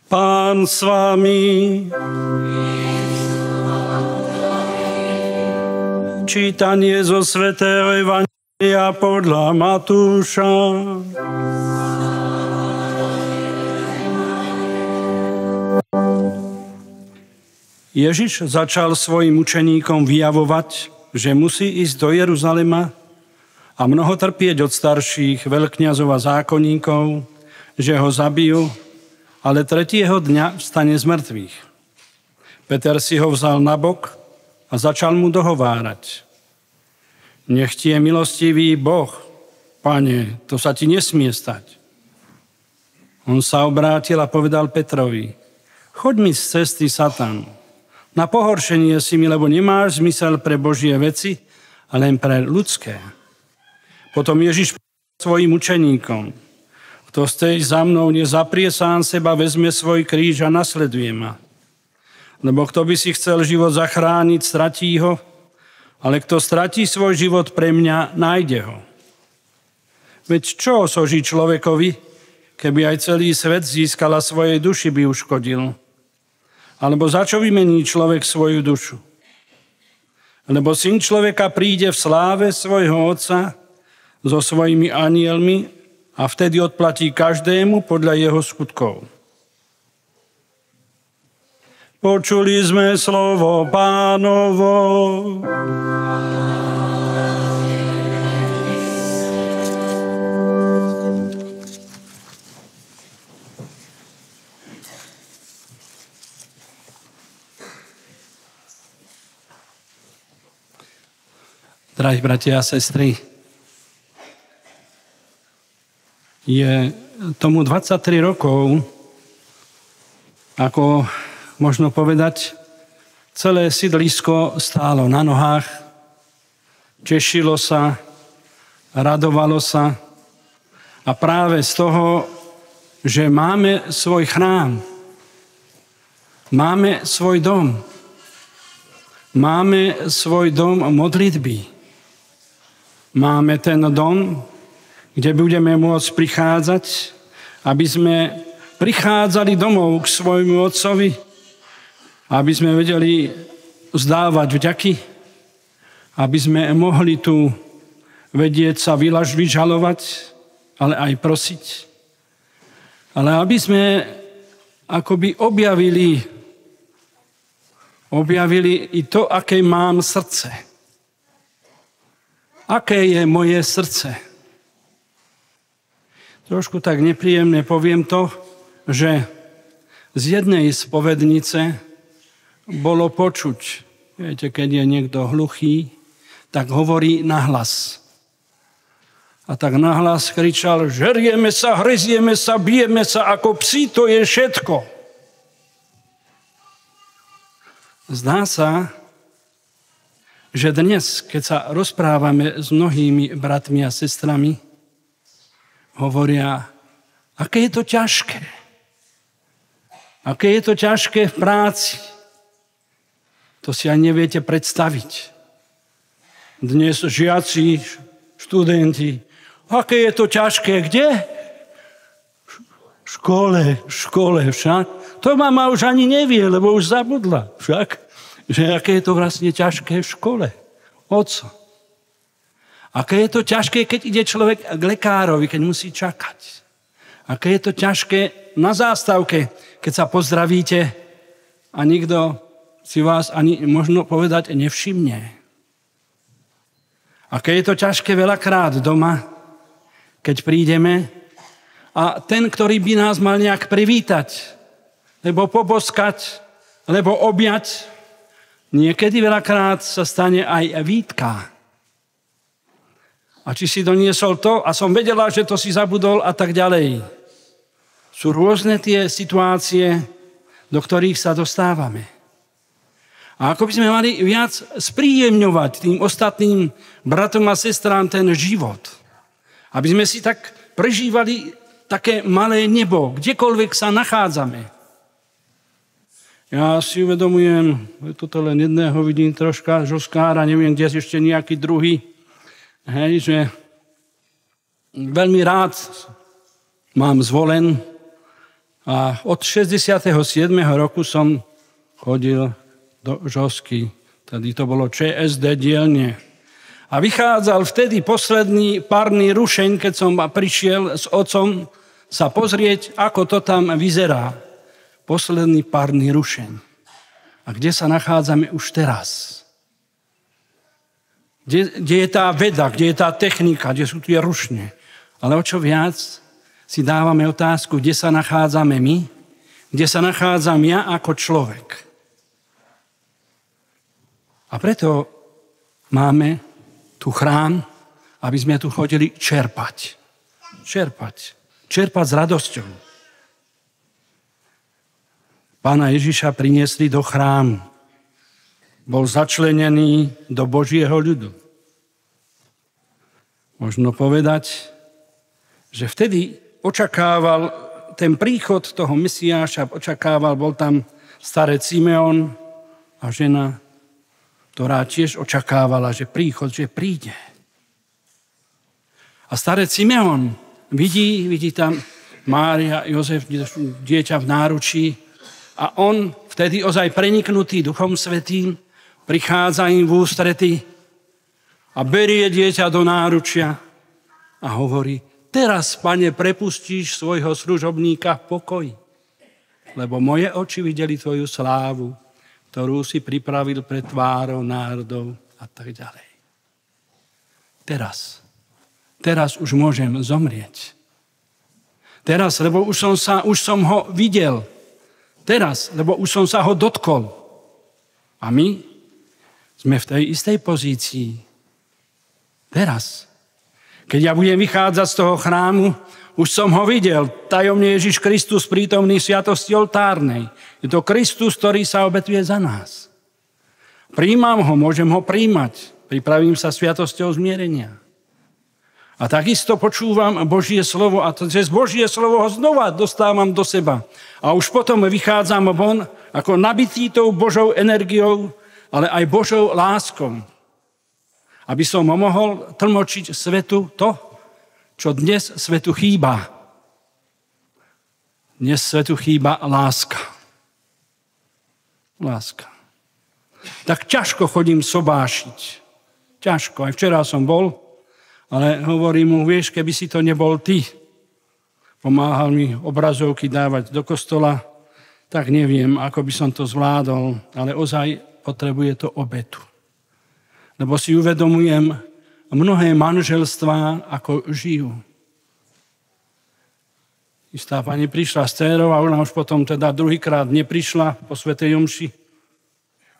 Pán s vami. Čítanie zo svätého Evanjelia podľa Matúša. Ježiš začal svojim učeníkom vyjavovať, že musí ísť do Jeruzalema a mnoho trpieť od starších, veľkňazov a zákonníkov, že ho zabijú, ale tretieho dňa vstane z mŕtvych. Peter si ho vzal na bok a začal mu dohovárať. Nech ti je milostivý Boh, Pane, to sa ti nesmie stať. On sa obrátil a povedal Petrovi, choď mi z cesty, Satan. Na pohoršenie si mi, lebo nemáš zmysel pre Božie veci, ale len pre ľudské. Potom Ježiš povedal svojim učeníkom, kto stojí za mnou, nezaprie sám seba, vezme svoj kríž a nasleduje ma. Lebo kto by si chcel život zachrániť, stratí ho, ale kto stratí svoj život pre mňa, nájde ho. Veď čo osoží človekovi, keby aj celý svet získal a svojej duši by uškodil? Alebo za čo vymení človek svoju dušu? Lebo Syn človeka príde v sláve svojho Otca so svojimi anielmi a vtedy odplatí každému podľa jeho skutkov. Počuli sme slovo Pánovo. Drahí bratia a sestry, je tomu 23 rokov, ako možno povedať, celé sídlisko stálo na nohách, tešilo sa, radovalo sa a práve z toho, že máme svoj chrám, máme svoj dom, máme svoj dom modlitby, máme ten dom, kde budeme môcť prichádzať, aby sme prichádzali domov k svojmu Otcovi, aby sme vedeli vzdávať vďaky, aby sme mohli tu vedieť sa vyžalovať, ale aj prosiť. Ale aby sme akoby objavili i to, aké mám srdce. Aké je moje srdce? Trošku tak nepríjemne poviem to, že z jednej spovednice bolo počuť, viete, keď je niekto hluchý, tak hovorí nahlas. A tak nahlas kričal, žerieme sa, hryzieme sa, bijeme sa ako psi, to je všetko. Zdá sa, že dnes, keď sa rozprávame s mnohými bratmi a sestrami, hovoria, aké je to ťažké. Aké je to ťažké v práci. To si aj neviete predstaviť. Dnes žiaci, študenti, aké je to ťažké, kde? V škole však. To mama už ani nevie, lebo už zabudla však, že aké je to vlastne ťažké v škole. Oco. Aké je to ťažké, keď ide človek k lekárovi, keď musí čakať. Aké je to ťažké na zástavke, keď sa pozdravíte a nikto si vás ani možno povedať nevšimne. Aké je to ťažké veľakrát doma, keď prídeme a ten, ktorý by nás mal nejak privítať, lebo poboskať, lebo objať, niekedy veľakrát sa stane aj výtka. A či si doniesol to a som vedela, že to si zabudol a tak ďalej. Sú rôzne tie situácie, do ktorých sa dostávame. A ako by sme mali viac spríjemňovať tým ostatným bratom a sestrám ten život. Aby sme si tak prežívali také malé nebo, kdekoľvek sa nachádzame. Ja si uvedomujem, toto len jedného vidím troška, žoskára, neviem, kde ešte nejaký druhý. Hej, že veľmi rád mám zvolen A od 67. roku som chodil do Žosky. Tedy to bolo ČSD dielne. A vychádzal vtedy posledný párny rušeň, keď som prišiel s otcom sa pozrieť, ako to tam vyzerá. Posledný párny rušeň. A kde sa nachádzame už teraz? Kde je tá veda, kde je tá technika, kde sú tie rušne? Ale o čo viac si dávame otázku, kde sa nachádzame my, kde sa nachádzam ja ako človek. A preto máme tu chrám, aby sme tu chodili čerpať. Čerpať s radosťou. Pána Ježiša priniesli do chrámu. Bol začlenený do Božieho ľudu. Možno povedať, že vtedy očakával ten príchod toho Mesiáša, bol tam starec Simeon a žena, ktorá tiež očakávala, že príde. A starec Simeon vidí tam Mária, Jozef, dieťa v náručí a on vtedy ozaj preniknutý Duchom Svätým prichádza im v ústrety a berie dieťa do náručia a hovorí: teraz, Pane, prepustíš svojho služobníka v pokoji, lebo moje oči videli tvoju slávu, ktorú si pripravil pred tvárou národov a tak ďalej. Teraz už môžem zomrieť. Teraz, lebo už som ho videl. Teraz, lebo už som sa ho dotkol. A my sme v tej istej pozícii. Teraz, keď ja budem vychádzať z toho chrámu, už som ho videl. Tajomne Ježiš Kristus prítomný v sviatosti oltárnej. Je to Kristus, ktorý sa obetuje za nás. Príjmam ho, môžem ho príjmať. Pripravím sa sviatosťou zmierenia. A takisto počúvam Božie slovo a cez Božie slovo ho znova dostávam do seba. A už potom vychádzam von ako nabitý tou Božou energiou, ale aj Božou láskou. Aby som mohol tlmočiť svetu to, čo dnes svetu chýba. Dnes svetu chýba láska. Láska. Tak ťažko chodím sobášiť. Ťažko. Aj včera som bol, ale hovorím mu, vieš, keby si to nebol ty, pomáhal mi obrazovky dávať do kostola, tak neviem, ako by som to zvládol, ale ozaj potrebuje to obetu. Lebo si uvedomujem mnohé manželstvá, ako žijú. Istá pani prišla s dcérou a ona už potom teda druhýkrát neprišla po svätej omši.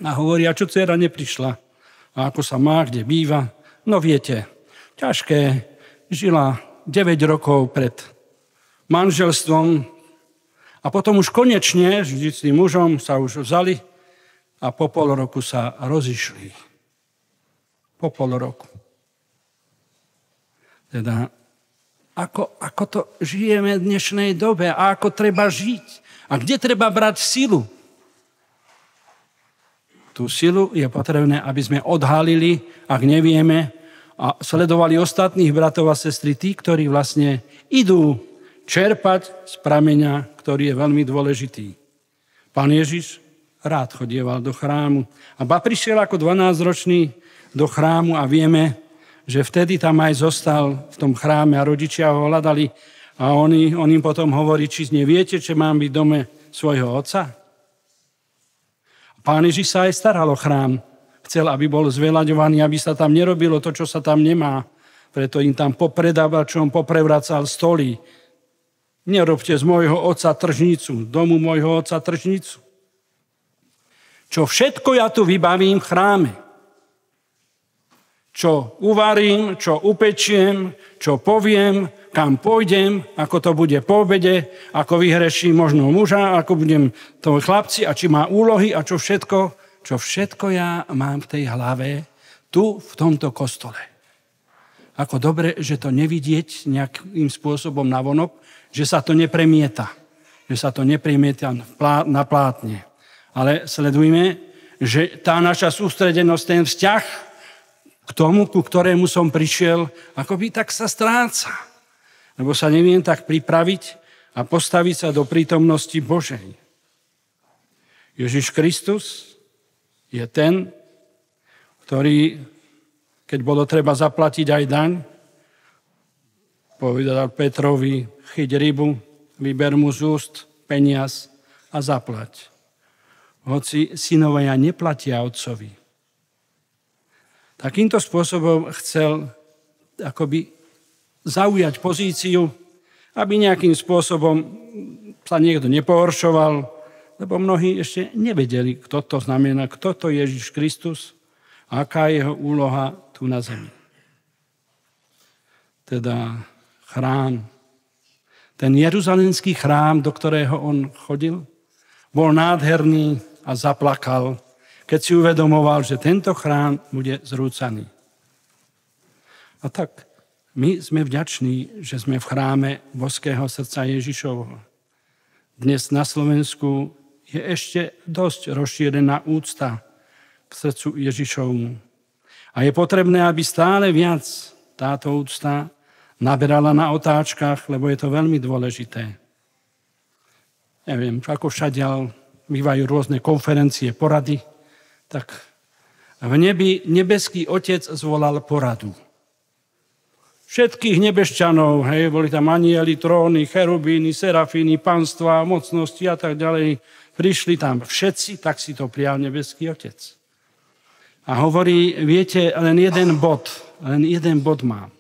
A hovorí, a čo dcéra neprišla? A ako sa má, kde býva? No viete, ťažké. Žila 9 rokov pred manželstvom a potom už konečne s tým mužom sa už vzali a po pol roku sa rozišli. Po pol roku. Teda, ako to žijeme v dnešnej dobe a ako treba žiť a kde treba brať silu. Tú silu je potrebné, aby sme odhalili, ak nevieme, a sledovali ostatných bratov a sestry, tí, ktorí vlastne idú čerpať z prameňa, ktorý je veľmi dôležitý. Pán Ježiš rád chodieval do chrámu a prišiel ako 12-ročný do chrámu a vieme, že vtedy tam aj zostal v tom chráme a rodičia ho hľadali a on im potom hovorí, či neviete, že mám byť v dome svojho otca. Pán Ježiš sa aj staral o chrám. Chcel, aby bol zveľaďovaný, aby sa tam nerobilo to, čo sa tam nemá. Preto im tam popredávačom poprevracal stoly. Nerobte z môjho otca tržnicu, domu môjho otca tržnicu. Čo všetko ja tu vybavím v chráme. Čo uvarím, čo upečiem, čo poviem, kam pôjdem, ako to bude po obede, ako vyhreším možno muža, ako budem to chlapci a či má úlohy a čo všetko ja mám v tej hlave tu v tomto kostole. Ako dobre, že to nevidieť nejakým spôsobom navonok, že sa to nepremieta. Že sa to nepremieta na plátne. Ale sledujme, že tá naša sústredenosť, ten vzťah k tomu, ku ktorému som prišiel, akoby tak sa stráca. Lebo sa neviem tak pripraviť a postaviť sa do prítomnosti Božej. Ježiš Kristus je ten, ktorý, keď bolo treba zaplatiť aj daň, povedal Petrovi, chyť rybu, vyber mu z úst peniaz a zaplať. Hoci synovia neplatia otcovi. Takýmto spôsobom chcel akoby zaujať pozíciu, aby nejakým spôsobom sa niekto nepohoršoval, lebo mnohí ešte nevedeli, kto to znamená, kto to je Ježiš Kristus a aká je jeho úloha tu na zemi. Teda chrám. Ten jeruzalemský chrám, do ktorého on chodil, bol nádherný a zaplakal, keď si uvedomoval, že tento chrám bude zrúcaný. A tak my sme vďační, že sme v chráme boského srdca Ježišovho. Dnes na Slovensku je ešte dosť rozšírená úcta k srdcu Ježišovmu. A je potrebné, aby stále viac táto úcta naberala na otáčkach, lebo je to veľmi dôležité. Neviem, ako všadiaľ bývajú rôzne konferencie, porady, tak v nebi nebeský Otec zvolal poradu. Všetkých nebešťanov, boli tam anjeli, tróny, cherubíny, serafíny, panstva, mocnosti a tak ďalej. Prišli tam všetci, tak si to prijal nebeský Otec. A hovorí, viete, len jeden bod mám.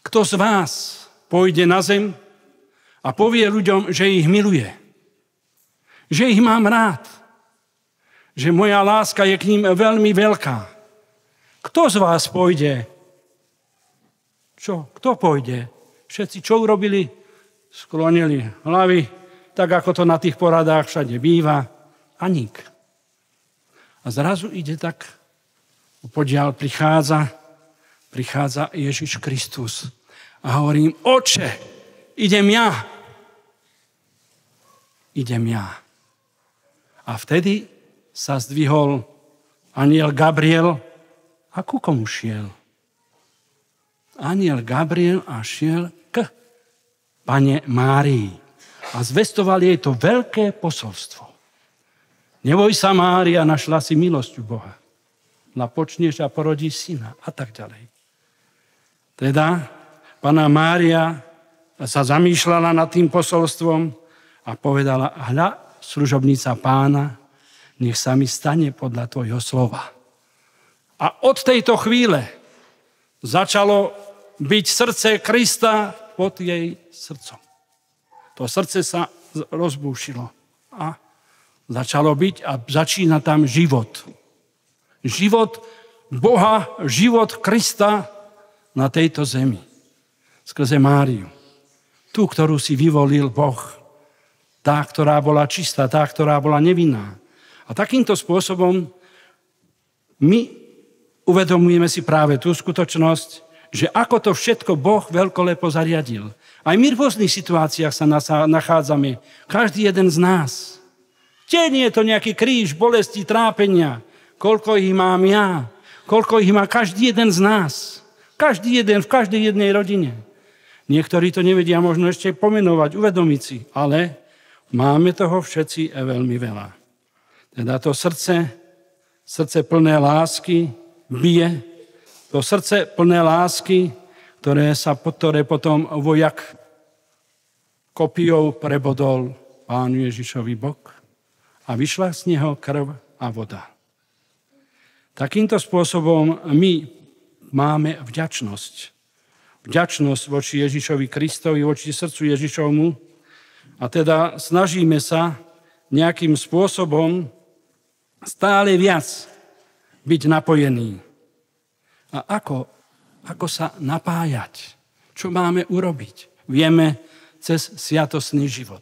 Kto z vás pôjde na zem a povie ľuďom, že ich miluje, že ich mám rád, že moja láska je k ním veľmi veľká. Kto z vás pôjde? Čo? Kto pôjde? Všetci, čo urobili? Sklonili hlavy, tak ako to na tých poradách všade býva. A nik. A zrazu ide tak, podiaľ prichádza Ježiš Kristus. A hovorím, Oče, idem ja. A vtedy sa zdvihol anjel Gabriel a ku komu šiel? Anjel Gabriel a šiel k Panne Márii a zvestoval jej to veľké posolstvo. Neboj sa, Mária, našla si milosť u Boha. Počneš a porodíš syna a tak ďalej. Teda Panna Mária sa zamýšľala nad tým posolstvom a povedala, hľa, služobnica Pána, nech sa mi stane podľa tvojho slova. A od tejto chvíle začalo byť srdce Krista pod jej srdcom. To srdce sa rozbúšilo a začalo byť a začína tam život. Život Boha, život Krista na tejto zemi. Skrze Máriu. Tú, ktorú si vyvolil Boh. Tá, ktorá bola čistá, tá, ktorá bola nevinná. A takýmto spôsobom my uvedomujeme si práve tú skutočnosť, že ako to všetko Boh veľkolepo zariadil. Aj my v rôznych situáciách sa nachádzame. Každý jeden z nás. Nie je to nejaký kríž, bolesti, trápenia. Koľko ich mám ja. Koľko ich má každý jeden z nás. Každý jeden, v každej jednej rodine. Niektorí to nevedia možno ešte pomenovať, uvedomiť si. Ale máme toho všetci veľmi veľa. Teda to srdce plné lásky bije. To srdce plné lásky, ktoré potom vojak kopijou prebodol Pánu Ježišovi bok a vyšla z neho krv a voda. Takýmto spôsobom my máme vďačnosť. Vďačnosť voči Ježišovi Kristovi, voči srdcu Ježišovmu a teda snažíme sa nejakým spôsobom stále viac byť napojení. A ako sa napájať? Čo máme urobiť? Vieme cez sviatostný život.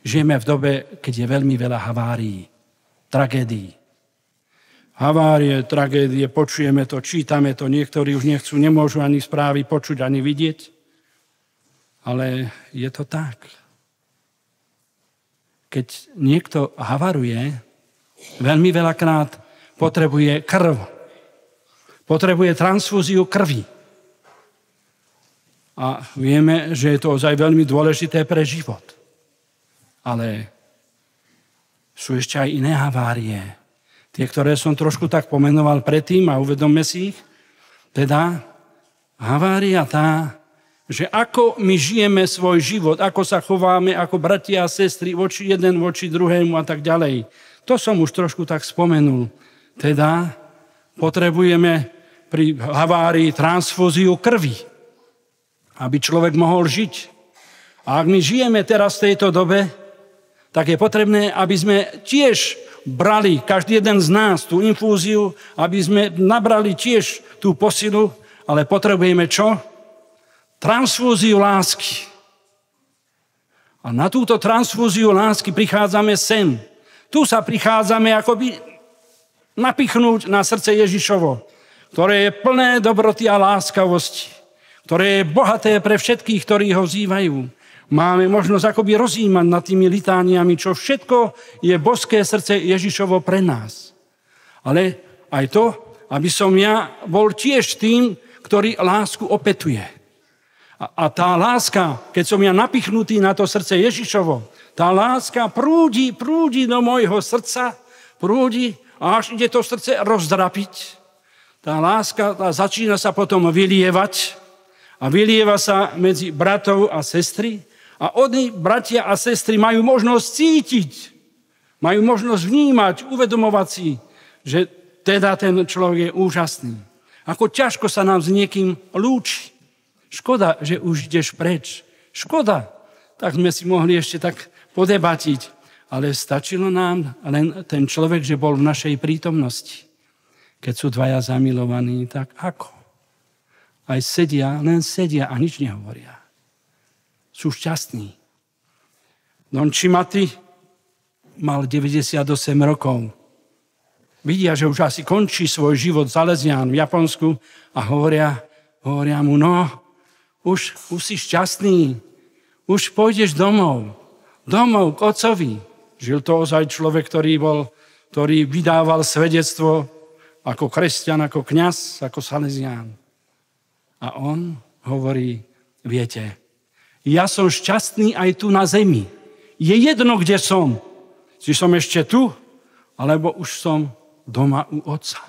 Žijeme v dobe, keď je veľmi veľa havárií, tragédií. Havárie, tragédie, počujeme to, čítame to, niektorí už nechcú, nemôžu ani správy počuť, ani vidieť. Ale je to tak. Keď niekto havaruje, veľmi veľakrát potrebuje krv. Potrebuje transfúziu krvi. A vieme, že je to ozaj veľmi dôležité pre život. Ale sú ešte aj iné havárie. Tie, ktoré som trošku tak pomenoval predtým a uvedomme si ich. Teda havária tá, že ako my žijeme svoj život, ako sa chováme ako bratia a sestry voči jeden, voči druhému a tak ďalej. To som už trošku tak spomenul. Teda potrebujeme pri havárii transfúziu krvi, aby človek mohol žiť. A ak my žijeme teraz v tejto dobe, tak je potrebné, aby sme tiež brali, každý jeden z nás, tú infúziu, aby sme nabrali tiež tú posilu, ale potrebujeme čo? Transfúziu lásky. A na túto transfúziu lásky prichádzame sem. Tu sa prichádzame akoby napichnúť na srdce Ježišovo, ktoré je plné dobroty a láskavosti, ktoré je bohaté pre všetkých, ktorí ho vzývajú. Máme možnosť akoby rozjímať nad tými litániami, čo všetko je boské srdce Ježišovo pre nás. Ale aj to, aby som ja bol tiež tým, ktorý lásku opetuje. A tá láska, keď som ja napichnutý na to srdce Ježišovo, tá láska prúdi do môjho srdca, prúdi a až ide to srdce rozdrapiť. Tá láska začína sa potom vylievať a vylieva sa medzi bratov a sestry a oni, bratia a sestry, majú možnosť cítiť, majú možnosť vnímať, uvedomovať si, že teda ten človek je úžasný. Ako ťažko sa nám s niekým lúči. Škoda, že už ideš preč. Škoda. Tak sme si mohli ešte tak podebatiť. Ale stačilo nám len ten človek, že bol v našej prítomnosti. Keď sú dvaja zamilovaní, tak ako? Aj len sedia a nič nehovoria. Sú šťastní. Don Cimati mal 98 rokov. Vidia, že už asi končí svoj život Salesián v Japonsku a hovoria mu, no, už si šťastný, už pôjdeš domov k otcovi. Žil to ozaj človek, ktorý vydával svedectvo ako kresťan, ako kňaz, ako Salesián. A on hovorí, viete, ja som šťastný aj tu na zemi. Je jedno, kde som. Či som ešte tu, alebo už som doma u otca.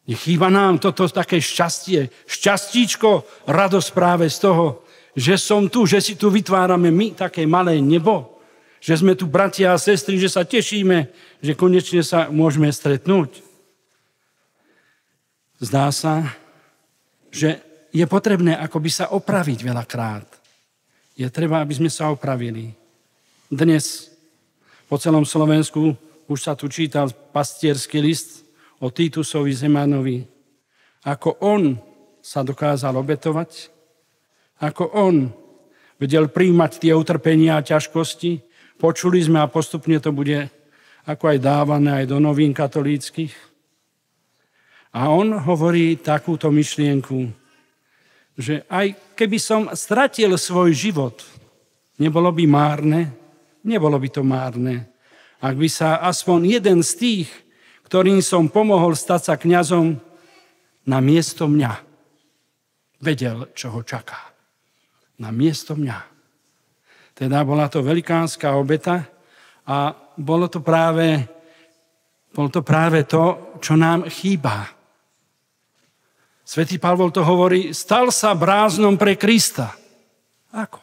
Nechýba nám toto také šťastie, šťastíčko, radosť práve z toho, že som tu, že si tu vytvárame my také malé nebo, že sme tu bratia a sestry, že sa tešíme, že konečne sa môžeme stretnúť. Zdá sa, že je potrebné akoby sa opraviť veľakrát. Je treba, aby sme sa opravili. Dnes po celom Slovensku už sa tu čítal pastierský list o Titusovi Zemanovi. Ako on sa dokázal obetovať, ako on vedel príjmať tie utrpenia a ťažkosti. Počuli sme a postupne to bude ako aj dávané aj do novín katolíckych. A on hovorí takúto myšlienku, že aj keby som stratil svoj život, nebolo by to márne, ak by sa aspoň jeden z tých, ktorým som pomohol stať sa kňazom, na miesto mňa vedel, čo ho čaká. Na miesto mňa. Teda bola to velikánska obeta a bolo to práve to, čo nám chýba. Svätý Pavol to hovorí, stal sa bláznom pre Krista. Ako?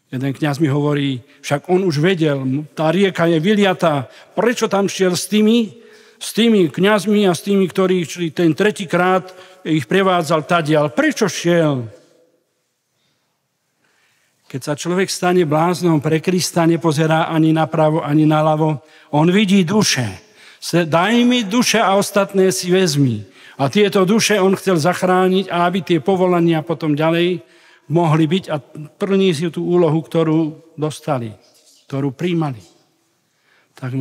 Jeden kňaz mi hovorí, však on už vedel, tá rieka je vyliatá, prečo tam šiel s tými kňazmi a s tými, ktorí šli ten tretíkrát, ich prevádzal tadiaľ. Prečo šiel? Keď sa človek stane bláznom pre Krista, nepozerá ani napravo, ani naľavo, on vidí duše. Daj mi duše a ostatné si vezmi. A tieto duše on chcel zachrániť a aby tie povolania potom ďalej mohli byť a plní si tú úlohu, ktorú dostali, ktorú príjmali. Tak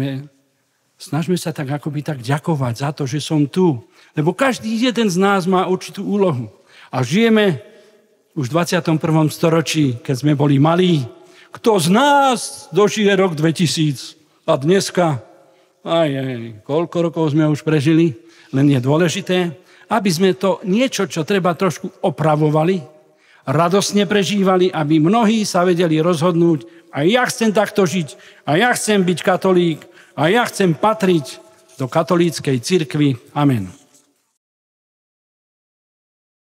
snažme sa tak akoby tak ďakovať za to, že som tu. Lebo každý jeden z nás má určitú úlohu. A žijeme už v 21. storočí, keď sme boli malí. Kto z nás dožije rok 2000? A dneska, koľko rokov sme už prežili? Len je dôležité, aby sme to niečo, čo treba trošku opravovali, radosne prežívali, aby mnohí sa vedeli rozhodnúť, a ja chcem takto žiť, a ja chcem byť katolík, a ja chcem patriť do katolíckej cirkvi. Amen.